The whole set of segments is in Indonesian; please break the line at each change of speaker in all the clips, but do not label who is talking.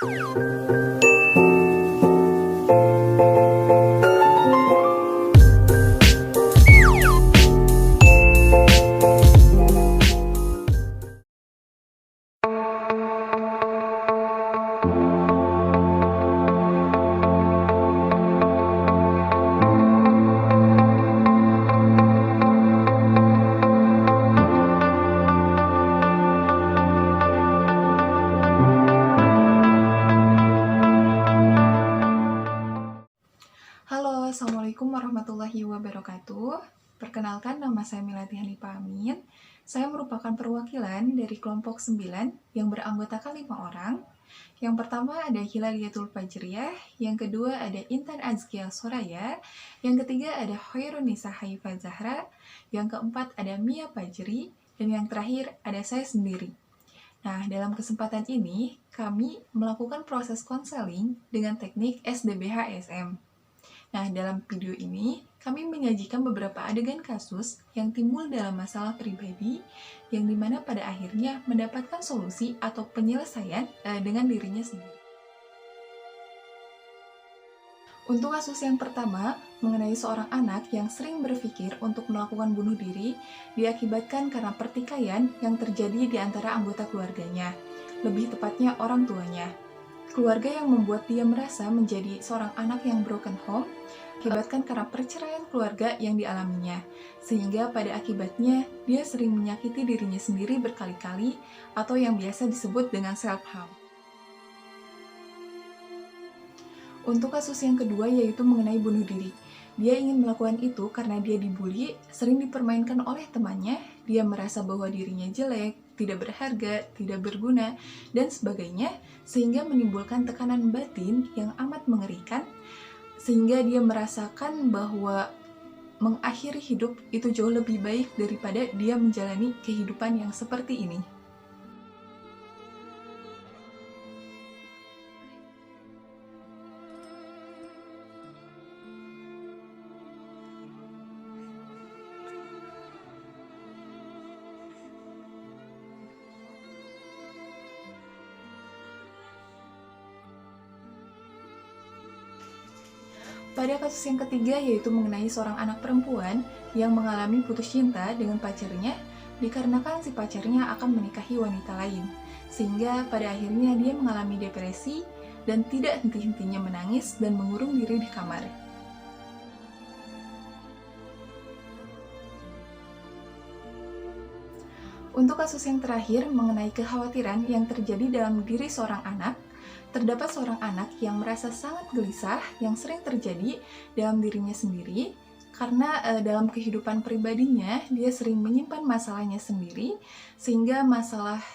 Halo, Assalamualaikum warahmatullahi wabarakatuh. Perkenalkan, nama saya Melati Hanifah Amin. Saya merupakan perwakilan dari kelompok 9 yang beranggotakan 5 orang. Yang pertama ada Hilaliyatul Fajriyah, yang kedua ada Intan Azkia Soraya, yang ketiga ada Khairunisa Haifa Zahra, yang keempat ada Mia Fajri, dan yang terakhir ada saya sendiri. Nah, dalam kesempatan ini, kami melakukan proses konseling dengan teknik SDBH-SM. Nah, dalam video ini, kami menyajikan beberapa adegan kasus yang timbul dalam masalah pribadi, yang dimana pada akhirnya mendapatkan solusi atau penyelesaian dengan dirinya sendiri. Untuk kasus yang pertama, mengenai seorang anak yang sering berpikir untuk melakukan bunuh diri, diakibatkan karena pertikaian yang terjadi di antara anggota keluarganya, lebih tepatnya orang tuanya. Keluarga yang membuat dia merasa menjadi seorang anak yang broken home, akibatkan karena perceraian keluarga yang dialaminya, sehingga pada akibatnya dia sering menyakiti dirinya sendiri berkali-kali atau yang biasa disebut dengan self-harm. Untuk kasus yang kedua yaitu mengenai bunuh diri. Dia ingin melakukan itu karena dia dibully, sering dipermainkan oleh temannya, dia merasa bahwa dirinya jelek, tidak berharga, tidak berguna, dan sebagainya, sehingga menimbulkan tekanan batin yang amat mengerikan, sehingga dia merasakan bahwa mengakhiri hidup itu jauh lebih baik daripada dia menjalani kehidupan yang seperti ini. Pada kasus yang ketiga yaitu mengenai seorang anak perempuan yang mengalami putus cinta dengan pacarnya dikarenakan si pacarnya akan menikahi wanita lain, sehingga pada akhirnya dia mengalami depresi dan tidak henti-hentinya menangis dan mengurung diri di kamar. Untuk kasus yang terakhir mengenai kekhawatiran yang terjadi dalam diri seorang anak, terdapat seorang anak yang merasa sangat gelisah yang sering terjadi dalam dirinya sendiri karena dalam kehidupan pribadinya dia sering menyimpan masalahnya sendiri sehingga masalah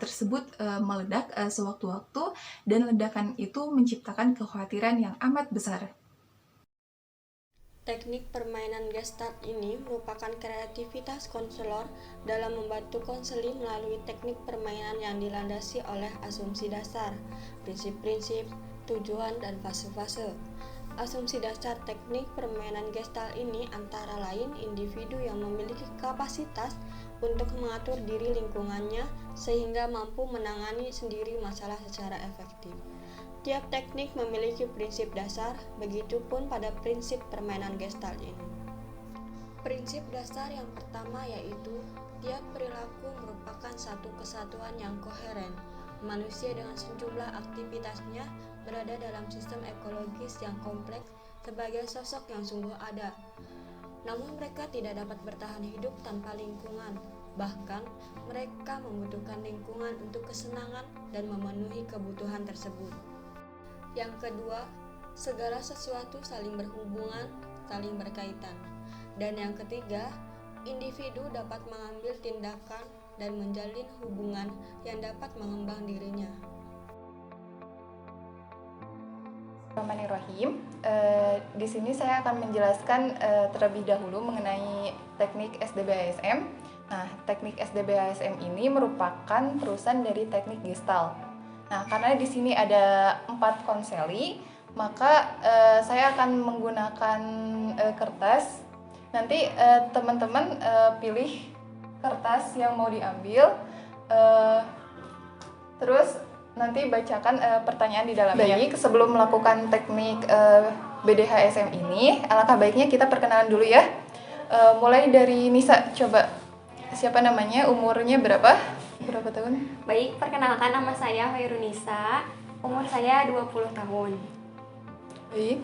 tersebut meledak sewaktu-waktu dan ledakan itu menciptakan kekhawatiran yang amat besar.
Teknik permainan Gestalt ini merupakan kreativitas konselor dalam membantu konseling melalui teknik permainan yang dilandasi oleh asumsi dasar, prinsip-prinsip, tujuan, dan fase-fase. Asumsi dasar teknik permainan Gestalt ini antara lain individu yang memiliki kapasitas untuk mengatur diri lingkungannya sehingga mampu menangani sendiri masalah secara efektif. Tiap teknik memiliki prinsip dasar, begitupun pada prinsip permainan Gestalt ini. Prinsip dasar yang pertama yaitu tiap perilaku merupakan satu kesatuan yang koheren. Manusia dengan sejumlah aktivitasnya berada dalam sistem ekologis yang kompleks sebagai sosok yang sungguh ada. Namun mereka tidak dapat bertahan hidup tanpa lingkungan. Bahkan mereka membutuhkan lingkungan untuk kesenangan dan memenuhi kebutuhan tersebut. Yang kedua, segala sesuatu saling berhubungan, saling berkaitan. Dan yang ketiga, individu dapat mengambil tindakan dan menjalin hubungan yang dapat mengembang dirinya.
Bismillahirrahmanirrahim. Di sini saya akan menjelaskan terlebih dahulu mengenai teknik SDBH-SM. Nah, teknik SDBH-SM ini merupakan terusan dari teknik Gestalt. Nah, karena di sini ada 4 konseli, maka saya akan menggunakan kertas. Nanti teman-teman pilih kertas yang mau diambil. Terus nanti bacakan pertanyaan di dalamnya. Baik, sebelum melakukan teknik BDHSM ini, alangkah baiknya kita perkenalan dulu ya. Mulai dari Nisa, coba siapa namanya, umurnya berapa? Berapa tahun?
Baik, perkenalkan nama saya Hoirunisa, umur saya 20 tahun.
Baik,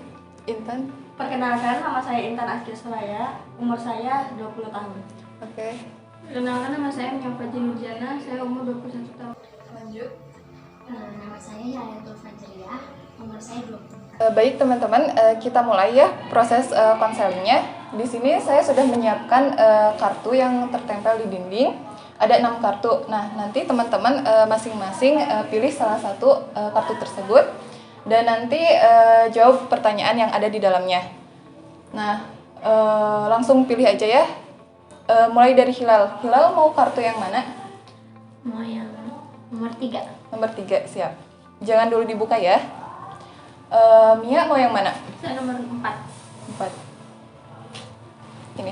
Intan.
Perkenalkan, nama saya Intan Asri Suraya, umur saya 20 tahun.
Oke.
Perkenalkan, nama saya Mia Faji Nurjana, saya umur 21 tahun.
Lanjut.
Nama saya Yayatul Fajriah, umur saya 20 tahun.
Baik teman-teman, kita mulai ya proses konselingnya. Di sini saya sudah menyiapkan kartu yang tertempel di dinding. Ada 6 kartu. Nah, nanti teman-teman masing-masing pilih salah satu kartu tersebut dan nanti jawab pertanyaan yang ada di dalamnya. Nah, langsung pilih aja ya. Mulai dari Hilal. Hilal mau kartu yang mana?
Mau yang nomor 3.
Nomor 3, siap. Jangan dulu dibuka ya. Mia mau yang mana?
Saya nomor 4.
4. Ini.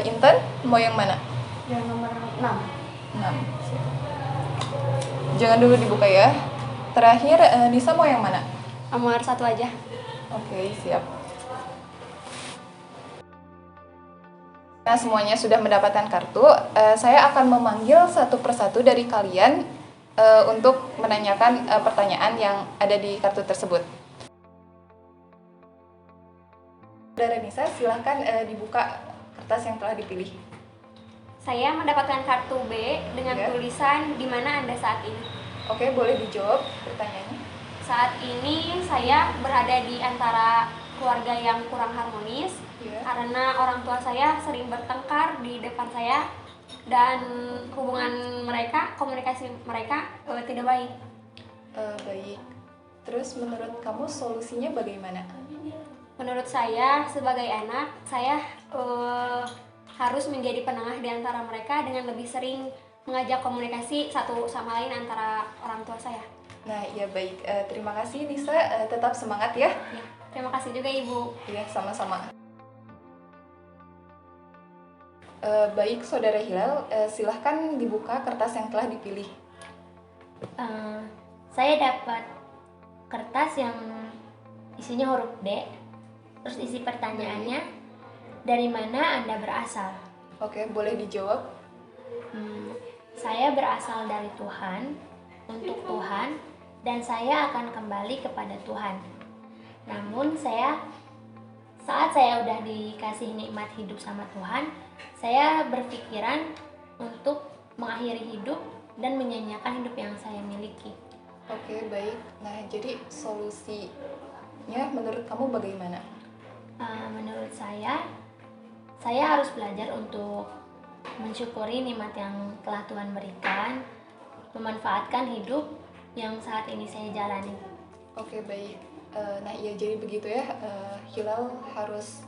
Intan mau yang mana?
Yang nomor 6.
6. Siap. Jangan dulu dibuka ya. Terakhir, Nisa mau yang mana?
Nomor 1 aja.
Oke, siap. Nah, semuanya sudah mendapatkan kartu. Saya akan memanggil satu persatu dari kalian untuk menanyakan pertanyaan yang ada di kartu tersebut. Saudara Nisa, silahkan dibuka kertas yang telah dipilih.
Saya mendapatkan kartu B dengan
Ya.
tulisan di mana Anda saat ini.
Oke, boleh dijawab pertanyaannya.
Saat ini saya berada di antara keluarga yang kurang harmonis
Ya.
karena orang tua saya sering bertengkar di depan saya dan hubungan mereka, komunikasi mereka tidak baik.
Baik. Terus menurut kamu solusinya bagaimana?
Menurut saya sebagai anak, saya harus menjadi penengah di antara mereka dengan lebih sering mengajak komunikasi satu sama lain antara orang tua saya.
Nah, ya baik. Terima kasih Nisa. Tetap semangat ya.
Ya, terima kasih juga Ibu.
Iya, sama-sama. Baik, Saudara Hilal, silahkan dibuka kertas yang telah dipilih.
Saya dapat kertas yang isinya huruf D. Terus isi pertanyaannya, dari mana Anda berasal?
Oke, boleh dijawab.
Saya berasal dari Tuhan, untuk Tuhan, dan saya akan kembali kepada Tuhan. Namun saat saya udah dikasih nikmat hidup sama Tuhan, saya berpikiran untuk mengakhiri hidup dan menyanyiakan hidup yang saya miliki.
Oke, baik. Nah, jadi solusinya menurut kamu bagaimana?
Menurut saya harus belajar untuk mensyukuri nikmat yang telah Tuhan berikan, memanfaatkan hidup yang saat ini saya jalani.
Oke, baik. Nah, iya jadi begitu ya. Hilal harus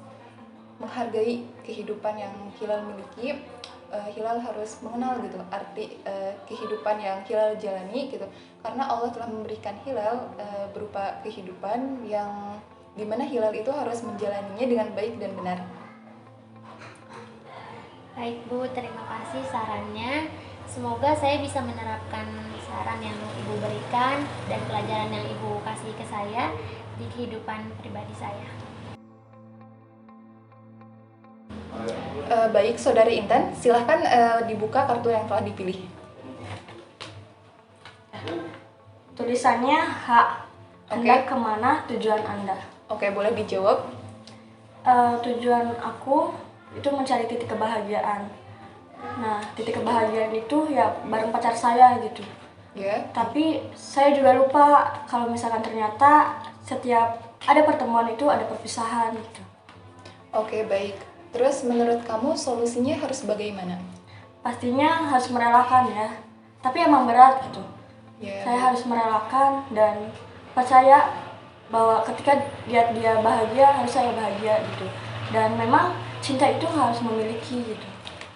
menghargai kehidupan yang Hilal miliki. Hilal harus mengenal gitu arti kehidupan yang Hilal jalani gitu. Karena Allah telah memberikan Hilal berupa kehidupan yang dimana Hilal itu harus menjalaninya dengan baik dan benar.
Baik Bu, terima kasih sarannya. Semoga saya bisa menerapkan saran yang Ibu berikan dan pelajaran yang Ibu kasih ke saya di kehidupan pribadi saya.
Baik, Saudari Intan, silahkan dibuka kartu yang telah dipilih.
Tulisannya H. Hendak kemana tujuan Anda?
Oke, boleh dijawab.
Tujuan aku itu mencari titik kebahagiaan. Nah, titik kebahagiaan itu ya bareng pacar saya gitu.
Ya.
Tapi saya juga lupa kalau misalkan ternyata setiap ada pertemuan itu ada perpisahan gitu.
Oke, baik. Terus menurut kamu solusinya harus bagaimana?
Pastinya harus merelakan ya. Tapi emang berat gitu.
Ya.
Saya harus merelakan dan percaya bahwa ketika dia bahagia harus saya bahagia gitu. Dan memang cinta itu harus memiliki gitu.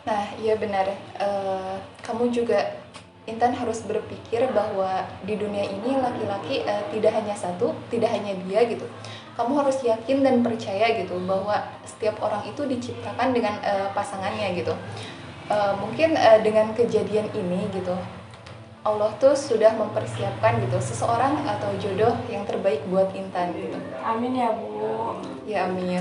Nah, iya benar. Kamu juga, Intan, harus berpikir bahwa di dunia ini laki-laki tidak hanya satu, tidak hanya dia gitu. Kamu harus yakin dan percaya gitu bahwa setiap orang itu diciptakan dengan pasangannya gitu. Mungkin dengan kejadian ini gitu, Allah tuh sudah mempersiapkan gitu seseorang atau jodoh yang terbaik buat Intan gitu.
Amin ya Bu.
Ya amin.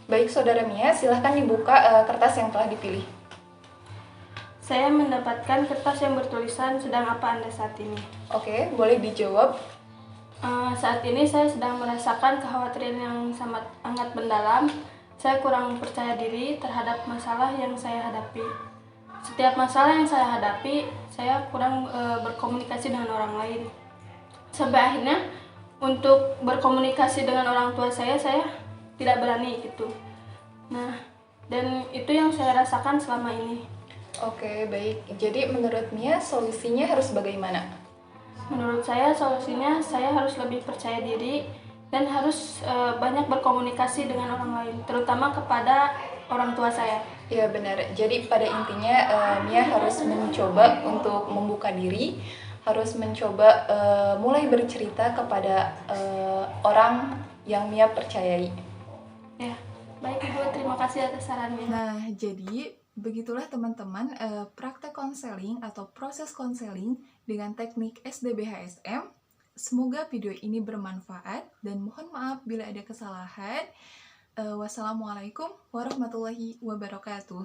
Baik Saudara Mia, silahkan dibuka kertas yang telah dipilih.
Saya mendapatkan kertas yang bertulisan sedang apa Anda saat ini?
Oke, boleh dijawab.
Saat ini saya sedang merasakan kekhawatiran yang sangat mendalam. Saya kurang percaya diri terhadap masalah yang saya hadapi. Setiap masalah yang saya hadapi, saya kurang berkomunikasi dengan orang lain. Sampai akhirnya untuk berkomunikasi dengan orang tua saya tidak berani gitu. Nah, dan itu yang saya rasakan selama ini.
Oke, baik. Jadi menurut Mia solusinya harus bagaimana?
Menurut saya solusinya saya harus lebih percaya diri dan harus banyak berkomunikasi dengan orang lain, terutama kepada orang tua saya.
Ya benar. Jadi pada intinya Mia harus mencoba untuk membuka diri, harus mencoba mulai bercerita kepada orang yang Mia percayai.
Ya, baik Ibu, terima kasih atas sarannya.
Nah, jadi begitulah teman-teman praktek konseling atau proses konseling dengan teknik SDBHSM. Semoga video ini bermanfaat dan mohon maaf bila ada kesalahan. Wassalamualaikum warahmatullahi wabarakatuh.